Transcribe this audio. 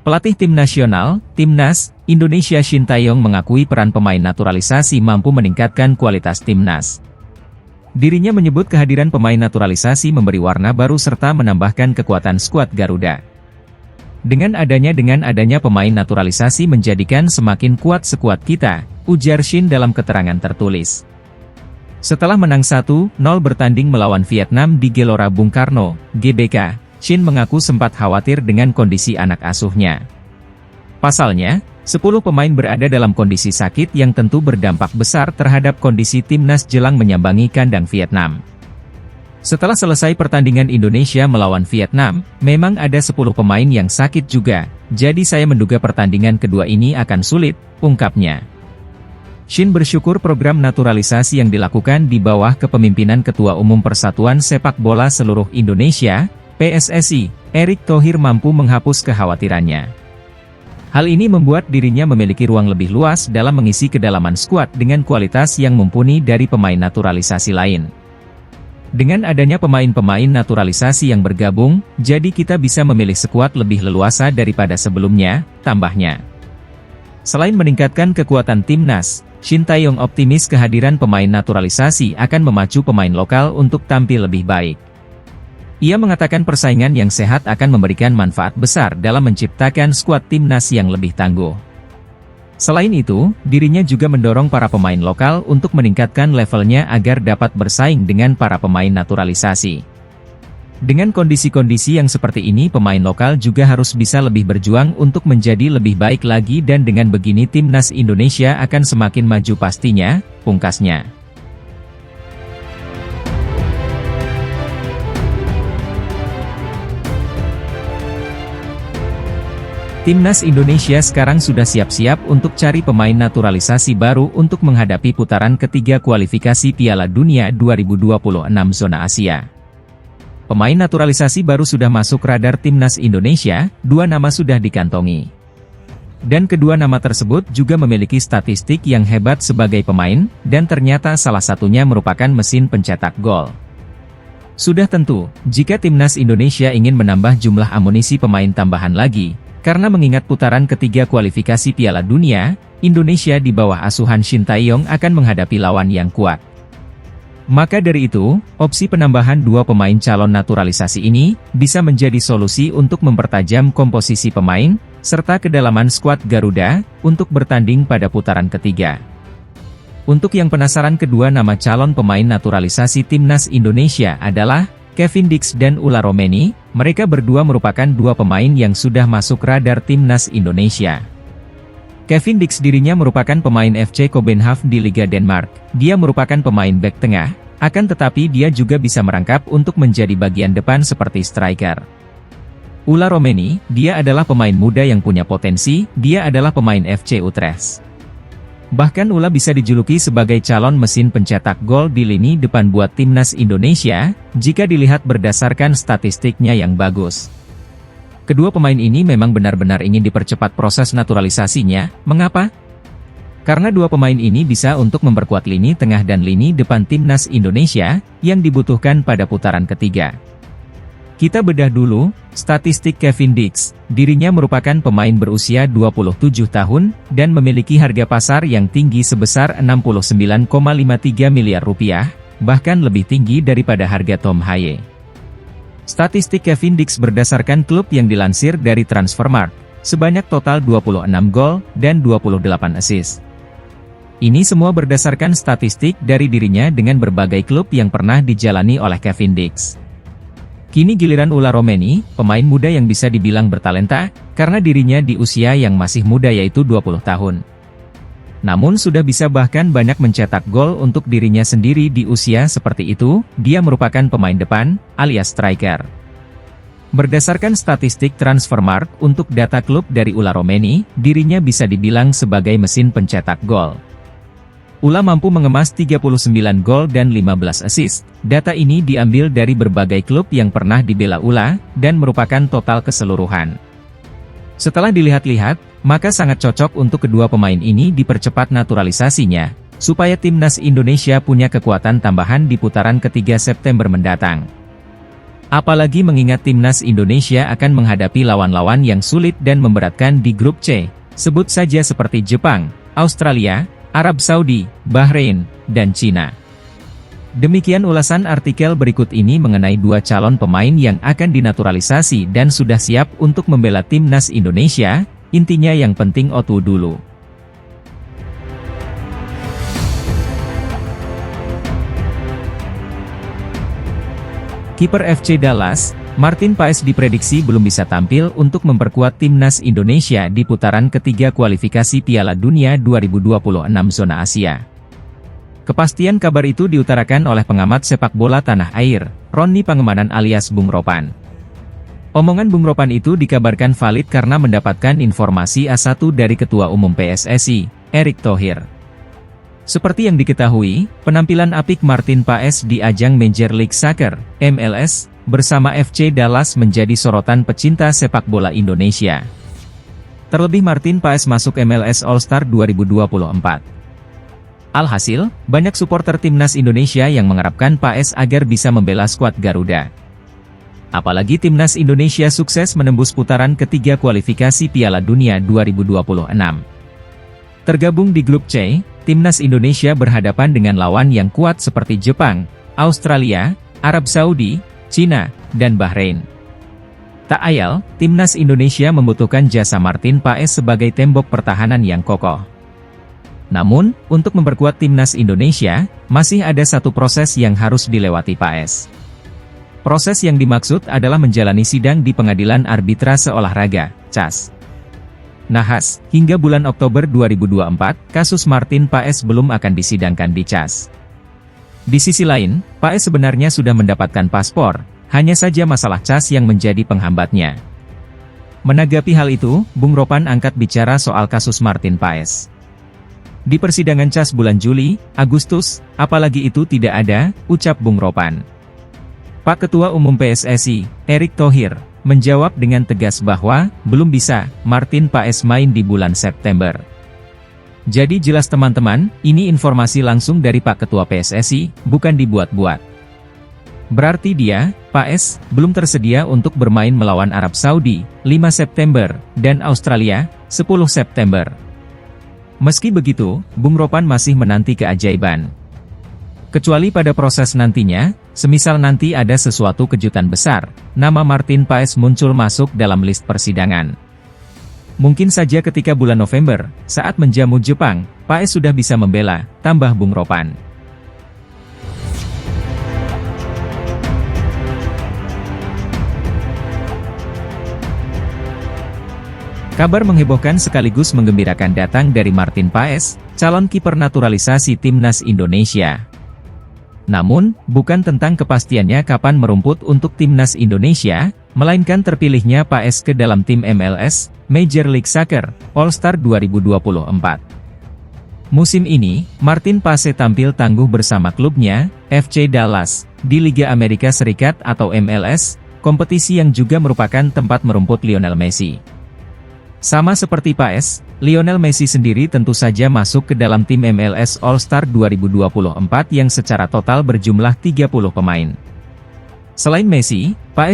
Pelatih tim nasional, Timnas, Indonesia Shin Tae-yong mengakui peran pemain naturalisasi mampu meningkatkan kualitas Timnas. Dirinya menyebut kehadiran pemain naturalisasi memberi warna baru serta menambahkan kekuatan skuad Garuda. Dengan adanya pemain naturalisasi menjadikan semakin kuat skuad kita, ujar Shin dalam keterangan tertulis. Setelah menang 1-0 bertanding melawan Vietnam di Gelora Bung Karno, GBK, Shin mengaku sempat khawatir dengan kondisi anak asuhnya. Pasalnya, 10 pemain berada dalam kondisi sakit yang tentu berdampak besar terhadap kondisi Timnas jelang menyambangi kandang Vietnam. Setelah selesai pertandingan Indonesia melawan Vietnam, memang ada 10 pemain yang sakit juga, jadi saya menduga pertandingan kedua ini akan sulit, ungkapnya. Shin bersyukur program naturalisasi yang dilakukan di bawah kepemimpinan Ketua Umum Persatuan Sepak Bola Seluruh Indonesia, PSSI, Erick Thohir mampu menghapus kekhawatirannya. Hal ini membuat dirinya memiliki ruang lebih luas dalam mengisi kedalaman skuad dengan kualitas yang mumpuni dari pemain naturalisasi lain. Dengan adanya pemain-pemain naturalisasi yang bergabung, jadi kita bisa memilih skuad lebih leluasa daripada sebelumnya, tambahnya. Selain meningkatkan kekuatan Timnas, Shin Tae-yong optimis kehadiran pemain naturalisasi akan memacu pemain lokal untuk tampil lebih baik. Ia mengatakan persaingan yang sehat akan memberikan manfaat besar dalam menciptakan skuad Timnas yang lebih tangguh. Selain itu, dirinya juga mendorong para pemain lokal untuk meningkatkan levelnya agar dapat bersaing dengan para pemain naturalisasi. Dengan kondisi-kondisi yang seperti ini, pemain lokal juga harus bisa lebih berjuang untuk menjadi lebih baik lagi dan dengan begini Timnas Indonesia akan semakin maju pastinya, pungkasnya. Timnas Indonesia sekarang sudah siap-siap untuk cari pemain naturalisasi baru untuk menghadapi putaran ketiga kualifikasi Piala Dunia 2026 zona Asia. Pemain naturalisasi baru sudah masuk radar Timnas Indonesia, 2 nama sudah dikantongi. Dan kedua nama tersebut juga memiliki statistik yang hebat sebagai pemain, dan ternyata salah satunya merupakan mesin pencetak gol. Sudah tentu, jika Timnas Indonesia ingin menambah jumlah amunisi pemain tambahan lagi, karena mengingat putaran ketiga kualifikasi Piala Dunia, Indonesia di bawah asuhan Shin Tae-yong akan menghadapi lawan yang kuat. Maka dari itu, opsi penambahan 2 pemain calon naturalisasi ini, bisa menjadi solusi untuk mempertajam komposisi pemain, serta kedalaman skuad Garuda, untuk bertanding pada putaran ketiga. Untuk yang penasaran, kedua nama calon pemain naturalisasi Timnas Indonesia adalah Kevin Dix dan Ula Romeni. Mereka berdua merupakan 2 pemain yang sudah masuk radar Timnas Indonesia. Kevin Dix dirinya merupakan pemain FC Copenhagen di Liga Denmark. Dia merupakan pemain bek tengah, akan tetapi dia juga bisa merangkap untuk menjadi bagian depan seperti striker. Ula Romeni, dia adalah pemain muda yang punya potensi, dia adalah pemain FC Utrecht. Bahkan Ula bisa dijuluki sebagai calon mesin pencetak gol di lini depan buat Timnas Indonesia, jika dilihat berdasarkan statistiknya yang bagus. Kedua pemain ini memang benar-benar ingin dipercepat proses naturalisasinya. Mengapa? Karena 2 pemain ini bisa untuk memperkuat lini tengah dan lini depan Timnas Indonesia, yang dibutuhkan pada putaran ketiga. Kita bedah dulu, statistik Kevin Dix. Dirinya merupakan pemain berusia 27 tahun, dan memiliki harga pasar yang tinggi sebesar 69,53 miliar rupiah, bahkan lebih tinggi daripada harga Tom Haye. Statistik Kevin Dix berdasarkan klub yang dilansir dari Transfermarkt, sebanyak total 26 gol, dan 28 assist. Ini semua berdasarkan statistik dari dirinya dengan berbagai klub yang pernah dijalani oleh Kevin Dix. Kini giliran Ula Romeni, pemain muda yang bisa dibilang bertalenta, karena dirinya di usia yang masih muda yaitu 20 tahun. Namun sudah bisa bahkan banyak mencetak gol untuk dirinya sendiri di usia seperti itu, dia merupakan pemain depan, alias striker. Berdasarkan statistik Transfermarkt untuk data klub dari Ula Romeni, dirinya bisa dibilang sebagai mesin pencetak gol. Ula mampu mengemas 39 gol dan 15 assist. Data ini diambil dari berbagai klub yang pernah dibela Ula, dan merupakan total keseluruhan. Setelah dilihat-lihat, maka sangat cocok untuk kedua pemain ini dipercepat naturalisasinya, supaya timnas Indonesia punya kekuatan tambahan di putaran ketiga September mendatang. Apalagi mengingat timnas Indonesia akan menghadapi lawan-lawan yang sulit dan memberatkan di grup C, sebut saja seperti Jepang, Australia, Arab Saudi, Bahrain, dan Cina. Demikian ulasan artikel berikut ini mengenai dua calon pemain yang akan dinaturalisasi dan sudah siap untuk membela timnas Indonesia, intinya yang penting OTW dulu. Kiper FC Dallas, Martin Paes diprediksi belum bisa tampil untuk memperkuat timnas Indonesia di putaran ketiga kualifikasi Piala Dunia 2026 zona Asia. Kepastian kabar itu diutarakan oleh pengamat sepak bola tanah air, Ronny Pangemanan alias Bung Ropan. Omongan Bung Ropan itu dikabarkan valid karena mendapatkan informasi A1 dari Ketua Umum PSSI, Erick Thohir. Seperti yang diketahui, penampilan apik Martin Paes di ajang Major League Soccer, MLS, bersama FC Dallas menjadi sorotan pecinta sepak bola Indonesia. Terlebih Martin Paes masuk MLS All-Star 2024. Alhasil, banyak supporter timnas Indonesia yang mengharapkan Paes agar bisa membela skuad Garuda. Apalagi timnas Indonesia sukses menembus putaran ketiga kualifikasi Piala Dunia 2026. Tergabung di grup C, timnas Indonesia berhadapan dengan lawan yang kuat seperti Jepang, Australia, Arab Saudi, Cina, dan Bahrain. Tak ayal, timnas Indonesia membutuhkan jasa Martin Paes sebagai tembok pertahanan yang kokoh. Namun, untuk memperkuat timnas Indonesia, masih ada satu proses yang harus dilewati Paes. Proses yang dimaksud adalah menjalani sidang di Pengadilan Arbitrase Olahraga, CAS. Nahas, hingga bulan Oktober 2024, kasus Martin Paes belum akan disidangkan di CAS. Di sisi lain, Paes sebenarnya sudah mendapatkan paspor, hanya saja masalah CAS yang menjadi penghambatnya. Menanggapi hal itu, Bung Ropan angkat bicara soal kasus Martin Paes. Di persidangan CAS bulan Juli, Agustus, apalagi itu tidak ada, ucap Bung Ropan. Pak Ketua Umum PSSI, Erick Thohir, menjawab dengan tegas bahwa, belum bisa, Martin Paes main di bulan September. Jadi jelas teman-teman, ini informasi langsung dari Pak Ketua PSSI, bukan dibuat-buat. Berarti dia, Paes, belum tersedia untuk bermain melawan Arab Saudi, 5 September, dan Australia, 10 September. Meski begitu, Bung Ropan masih menanti keajaiban. Kecuali pada proses nantinya, semisal nanti ada sesuatu kejutan besar, nama Martin Paes muncul masuk dalam list persidangan. Mungkin saja ketika bulan November, saat menjamu Jepang, Paes sudah bisa membela, tambah Bung Ropan. Kabar menghebohkan sekaligus menggembirakan datang dari Martin Paes, calon kiper naturalisasi timnas Indonesia. Namun, bukan tentang kepastiannya kapan merumput untuk timnas Indonesia, melainkan terpilihnya Paes ke dalam tim MLS, Major League Soccer, All-Star 2024. Musim ini, Martin Paes tampil tangguh bersama klubnya, FC Dallas, di Liga Amerika Serikat atau MLS, kompetisi yang juga merupakan tempat merumput Lionel Messi. Sama seperti Paes, Lionel Messi sendiri tentu saja masuk ke dalam tim MLS All-Star 2024 yang secara total berjumlah 30 pemain. Selain Messi, Paes